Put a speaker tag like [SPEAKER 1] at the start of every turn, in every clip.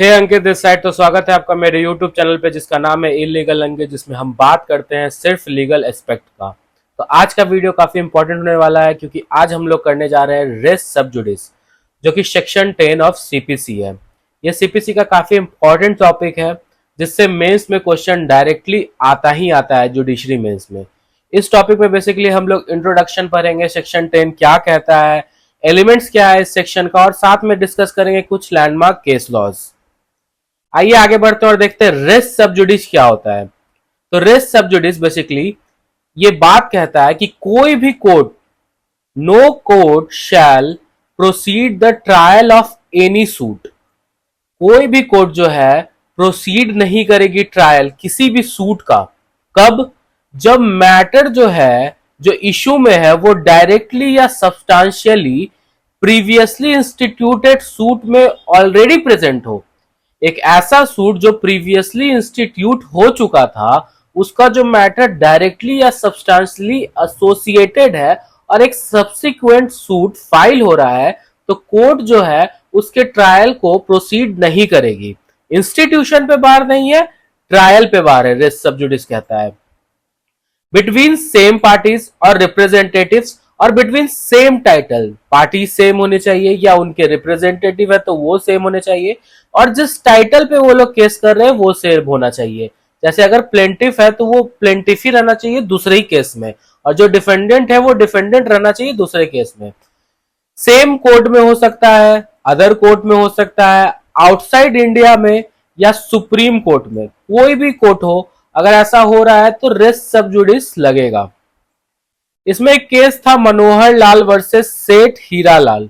[SPEAKER 1] Hey Ankit this side. तो स्वागत है आपका मेरे YouTube चैनल पे जिसका नाम है इलीगल लैंग्वेज, जिसमें हम बात करते हैं सिर्फ लीगल एस्पेक्ट का। तो आज का वीडियो काफी इंपॉर्टेंट होने वाला है क्योंकि आज हम लोग करने जा रहे हैं रेस सब जुडिस, जो कि सेक्शन 10 ऑफ सीपीसी है। ये सीपीसी का काफी इंपॉर्टेंट टॉपिक है जिससे मेंस में क्वेश्चन डायरेक्टली आता ही आता है जुडिशरी मेंस में। इस टॉपिक में बेसिकली हम लोग इंट्रोडक्शन पढ़ेंगे, सेक्शन 10 क्या कहता है, एलिमेंट्स क्या है इस सेक्शन का, और साथ में डिस्कस करेंगे कुछ लैंडमार्क केस लॉज। आइए आगे बढ़ते हैं और देखते हैं रेस सब जुडिस क्या होता है। तो रेस सब जुडिस बेसिकली ये बात कहता है कि कोई भी court, no court shall proceed the trial of any suit. कोई भी कोर्ट जो है प्रोसीड नहीं करेगी ट्रायल किसी भी सूट का। कब? जब मैटर जो है, जो इशू में है, वो डायरेक्टली या सब्सटेंशियली प्रीवियसली इंस्टीट्यूटेड सूट में ऑलरेडी प्रेजेंट हो। एक ऐसा सूट जो प्रीवियसली इंस्टीट्यूट हो चुका था, उसका जो मैटर डायरेक्टली या सब्सटेंशियली एसोसिएटेड है और एक सब्सिक्वेंट सूट फाइल हो रहा है, तो कोर्ट जो है उसके ट्रायल को प्रोसीड नहीं करेगी। इंस्टीट्यूशन पे बार नहीं है, ट्रायल पे बार है, रेस सब जुडिस कहता है। बिटवीन सेम पार्टीज और रिप्रेजेंटेटिव्स और between same title, party same होने चाहिए या उनके रिप्रेजेंटेटिव है तो वो सेम होने चाहिए, और जिस टाइटल पे वो लोग केस कर रहे हैं वो सेम होना चाहिए। जैसे अगर प्लेंटिफ है तो वो प्लेंटिफ ही रहना चाहिए दूसरे ही केस में, और जो डिफेंडेंट है वो डिफेंडेंट रहना चाहिए दूसरे केस में। सेम कोर्ट में हो सकता है, अदर कोर्ट में हो सकता है, आउटसाइड इंडिया में या सुप्रीम कोर्ट में, कोई भी कोर्ट हो। अगर ऐसा हो रहा है तो रेस सब जुडिस लगेगा। इसमें एक केस था मनोहर लाल वर्सेस सेठ हीरा लाल।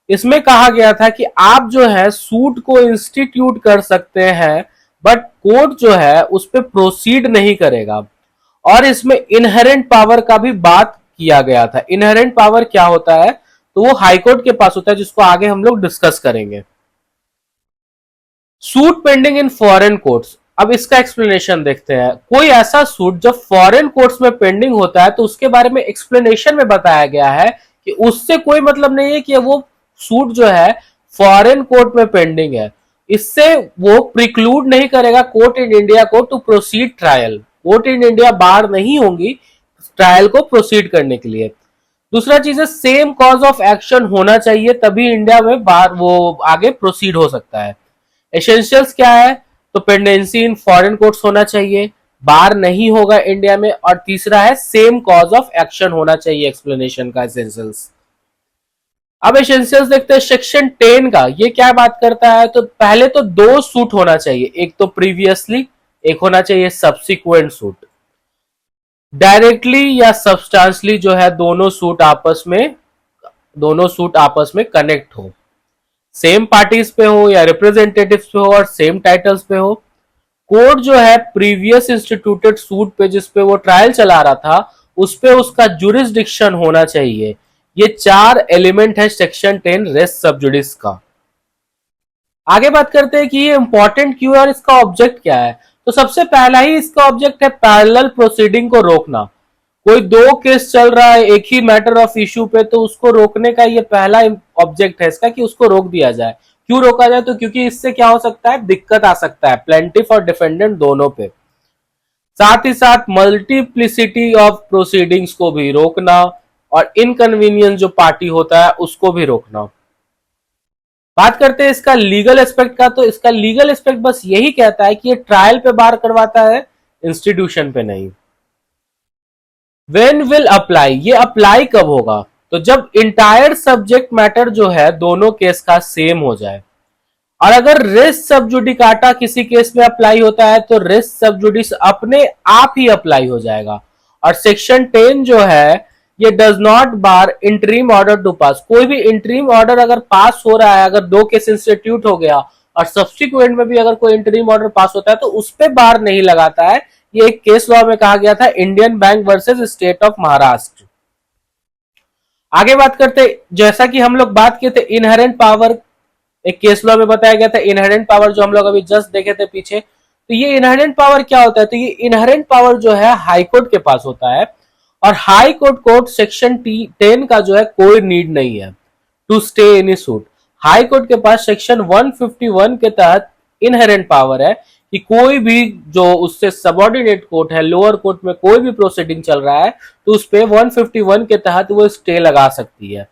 [SPEAKER 1] इसमें कहा गया था कि आप जो है सूट को इंस्टीट्यूट कर सकते हैं, बट कोर्ट जो है उस पर प्रोसीड नहीं करेगा। और इसमें इनहेरेंट पावर का भी बात किया गया था। इनहेरेंट पावर क्या होता है? तो वो हाईकोर्ट के पास होता है, जिसको आगे हम लोग डिस्कस करेंगे। Suit pending in foreign courts, अब इसका एक्सप्लेनेशन देखते हैं। कोई ऐसा सूट जब फॉरेन कोर्ट्स में पेंडिंग होता है तो उसके बारे में एक्सप्लेनेशन में बताया गया है कि उससे कोई मतलब नहीं है कि वो सूट जो है फॉरेन कोर्ट में पेंडिंग है। इससे वो प्रिक्लूड नहीं करेगा कोर्ट इन इंडिया को to proceed trial. Court in India bar नहीं होंगी ट्रायल को प्रोसीड करने के लिए। दूसरा चीज है सेम कॉज ऑफ एक्शन होना चाहिए, तभी इंडिया में बार वो आगे प्रोसीड हो सकता है। एसेंशियल्स क्या है? तो पेंडेंसी इन फॉरेन कोर्ट्स होना चाहिए, बार नहीं होगा इंडिया में। और तीसरा है सेम कॉज ऑफ एक्शन होना चाहिए, एक्सप्लेनेशन का एसेंशियल्स। अब एसेंशियल्स देखते हैं सेक्शन 10 का। ये क्या बात करता है? तो पहले तो दो सूट होना चाहिए, एक तो प्रीवियसली, एक होना चाहिए सब्सिक्वेंट सूट। डायरेक्टली या सब्सटेंशियली जो है दोनों सूट आपस में कनेक्ट हो, सेम पार्टीज पे हो या रिप्रेजेंटेटिव्स पे हो और सेम टाइटल्स पे हो। कोर्ट जो है प्रीवियस इंस्टीट्यूटेड सूट पे जिस पे वो ट्रायल चला रहा था उस पे उसका जुरिस्डिक्शन होना चाहिए। ये चार एलिमेंट है सेक्शन 10 रेस सब जुडिस का। आगे बात करते हैं कि ये इंपॉर्टेंट क्यों है और इसका ऑब्जेक्ट क्या है। तो सबसे पहला ही इसका ऑब्जेक्ट है पैरेलल प्रोसीडिंग को रोकना। कोई दो केस चल रहा है एक ही मैटर ऑफ इश्यू पे, तो उसको रोकने का ये पहला ऑब्जेक्ट है इसका कि उसको रोक दिया जाए। क्यों रोका जाए? तो क्योंकि इससे क्या हो सकता है, दिक्कत आ सकता है प्लेंटिफ और डिफेंडेंट दोनों पे। साथ ही साथ मल्टीप्लिसिटी ऑफ प्रोसीडिंग्स को भी रोकना और इनकन्वीनियंस जो पार्टी होता है उसको भी रोकना। बात करते हैं इसका लीगल एस्पेक्ट का। तो इसका लीगल एस्पेक्ट बस यही कहता है कि ये ट्रायल पे बार करवाता है, इंस्टीट्यूशन पे नहीं। When will apply, ये अप्लाई कब होगा? तो जब इंटायर सब्जेक्ट मैटर जो है दोनों केस का सेम हो जाए। और अगर रेस सब जुडिकाटा किसी केस में अप्लाई होता है तो रेस सब जुडिस अपने आप ही अप्लाई हो जाएगा। और सेक्शन 10 जो है ये does not bar interim order to pass. कोई भी इंटरिम ऑर्डर अगर पास हो रहा है, अगर दो केस इंस्टीट्यूट हो गया और सब्सिक्वेंट में भी अगर कोई इंटरिम ऑर्डर पास होता है तो उस पर बार नहीं लगाता है। ये एक केस लॉ में कहा गया था, Indian bank versus state of Maharashtra. आगे बात करते, जैसा कि हम लोग बात किए थे इनहेरेंट पावर, एक केस लॉ में बताया गया था इनहेरेंट पावर, जो हम लोग अभी जस्ट देखे थे पीछे। तो ये इनहेरेंट पावर क्या होता है? तो ये इनहेरेंट पावर जो है हाई कोर्ट के पास होता है, और हाई कोर्ट सेक्शन 10 का जो है कोई नीड नहीं है to stay any suit. High court के पास सेक्शन 151 के तहत इनहेरेंट पावर है कि कोई भी जो उससे सबऑर्डिनेट कोर्ट है, लोअर कोर्ट में कोई भी प्रोसीडिंग चल रहा है तो उस पे 151 के तहत वो स्टे लगा सकती है।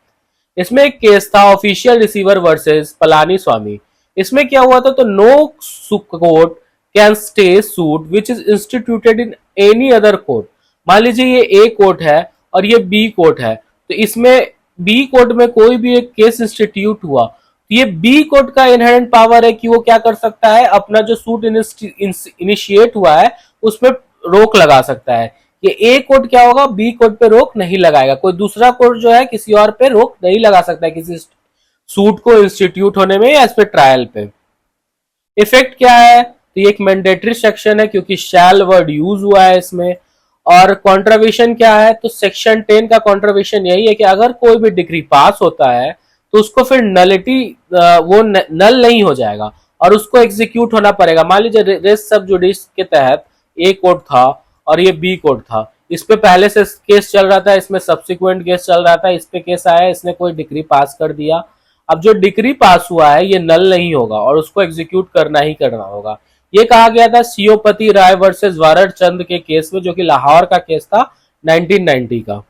[SPEAKER 1] इसमें एक केस था official receiver versus Palani Swami. इसमें क्या हुआ था, तो no court can stay suit which is instituted in any other court. मान लीजिए ये ए कोर्ट है और ये बी कोर्ट है, तो इसमें बी कोर्ट में कोई भी एक केस इंस्टीट्यूट हुआ तो ये बी कोर्ट का इनहेरेंट पावर है कि वो क्या कर सकता है, अपना जो सूट इनिशिएट हुआ है उसमें रोक लगा सकता है। ये ए कोर्ट क्या होगा, बी कोर्ट पे रोक नहीं लगाएगा। कोई दूसरा कोर्ट जो है किसी और पे रोक नहीं लगा सकता है किसी सूट को इंस्टीट्यूट होने में या इस पे ट्रायल पे। इफेक्ट क्या है, तो ये एक मैंडेटरी सेक्शन है क्योंकि शैल वर्ड यूज हुआ है इसमें। और कॉन्ट्रवेशन क्या है, तो सेक्शन 10 का कॉन्ट्रवेशन यही है कि अगर कोई भी डिग्री पास होता है तो उसको फिर नलिटी वो नल नहीं हो जाएगा और उसको एग्जीक्यूट होना पड़ेगा। मान लीजिए रेस सब जुडिस के तहत ए कोर्ट था और ये बी कोर्ट था, इस पे पहले से केस चल रहा था, इसमें सब्सिक्वेंट केस चल रहा था, इस पे केस आया, इसने कोई डिग्री पास कर दिया। अब जो डिग्री पास हुआ है ये नल नहीं होगा और उसको एग्जीक्यूट करना ही करना होगा। ये कहा गया था सीओपति राय वर्सेस वारड चंद के केस में, जो कि लाहौर का केस था 1990 का।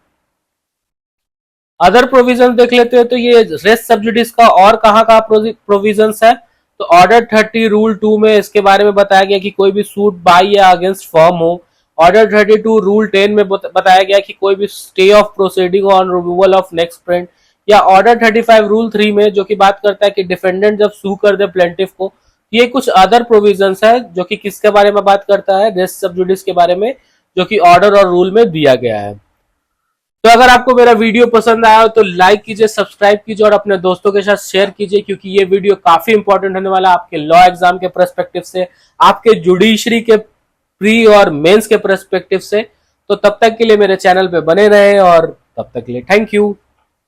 [SPEAKER 1] अदर प्रोविजन देख लेते हैं, तो ये रेस सब्जुडिस का और कहाँ कहाँ प्रोविजंस है, तो ऑर्डर 30 रूल 2 में इसके बारे में बताया गया कि कोई भी सूट बाय या अगेंस्ट फर्म हो। ऑर्डर 32 रूल 10 में बताया गया कि कोई भी stay of proceeding on removal of next print, या ऑर्डर 35 रूल 3 में जो कि बात करता है कि डिफेंडेंट जब सू कर दे प्लेंटिफ को। ये कुछ अदर प्रोविजंस है जो कि किसके बारे में बात करता है, रेस सब्जुडिस के बारे में, जो कि ऑर्डर और रूल में दिया गया है। तो अगर आपको मेरा वीडियो पसंद आया हो तो लाइक कीजिए, सब्सक्राइब कीजिए और अपने दोस्तों के साथ शेयर कीजिए, क्योंकि ये वीडियो काफी इंपॉर्टेंट होने वाला है आपके लॉ एग्जाम के पर्सपेक्टिव से, आपके जुडिशरी के प्री और मेंस के पर्सपेक्टिव से। तो तब तक के लिए मेरे चैनल पे बने रहें और तब तक के लिए थैंक यू।